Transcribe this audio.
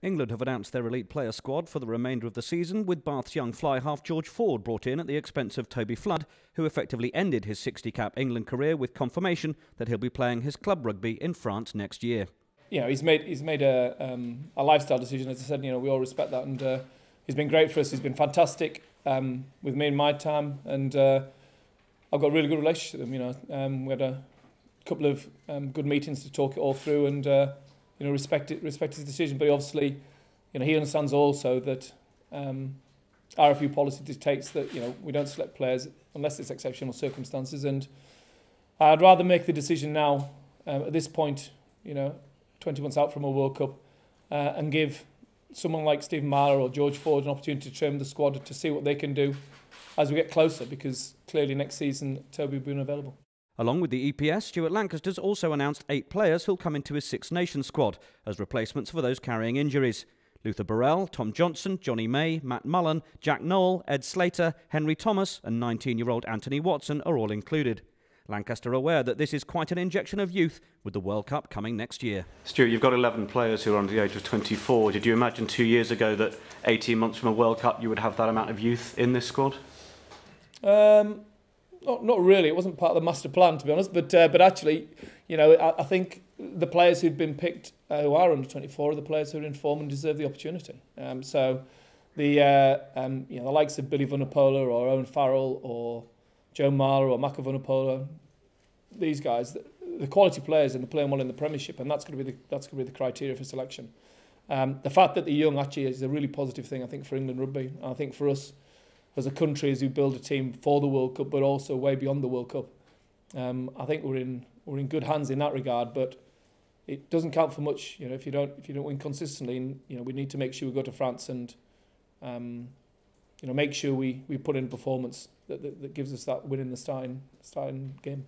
England have announced their elite player squad for the remainder of the season, with Bath's young fly-half George Ford brought in at the expense of Toby Flood, who effectively ended his 60-cap England career with confirmation that he'll be playing his club rugby in France next year. You know, he's made a lifestyle decision, as I said. You know, we all respect that, and he's been great for us. He's been fantastic with me in my time, and I've got a really good relationship with him. You know, we had a couple of good meetings to talk it all through, and you know, respect his decision. But obviously, you know, he understands also that RFU policy dictates that, you know, we don't select players unless it's exceptional circumstances, and I'd rather make the decision now at this point, you know, 20 months out from a World Cup, and give someone like Stephen Marler or George Ford an opportunity to trim the squad to see what they can do as we get closer, because clearly next season Toby will be unavailable. Along with the EPS, Stuart Lancaster's also announced 8 players who'll come into his Six Nations squad as replacements for those carrying injuries. Luther Burrell, Tom Johnson, Johnny May, Matt Mullen, Jack Noel, Ed Slater, Henry Thomas and 19-year-old Anthony Watson are all included. Lancaster aware that this is quite an injection of youth with the World Cup coming next year. Stuart, you've got 11 players who are under the age of 24. Did you imagine 2 years ago that 18 months from a World Cup you would have that amount of youth in this squad? Not really. It wasn't part of the master plan, to be honest. But actually, you know, I think the players who've been picked who are under 24 are the players who are in form and deserve the opportunity. So the you know, the likes of Billy Vunipola or Owen Farrell or Joe Marler or Maka Vunipola, these guys, the quality players and they're playing well in the Premiership, and that's going to be the criteria for selection. The fact that they're young actually is a really positive thing, I think, for England rugby. And I think for us as a country, as we build a team for the World Cup, but also way beyond the World Cup, I think we're in good hands in that regard. But it doesn't count for much, you know, if you don't win consistently. And, you know, we need to make sure we go to France and you know, make sure we put in performance that gives us that win in the starting game.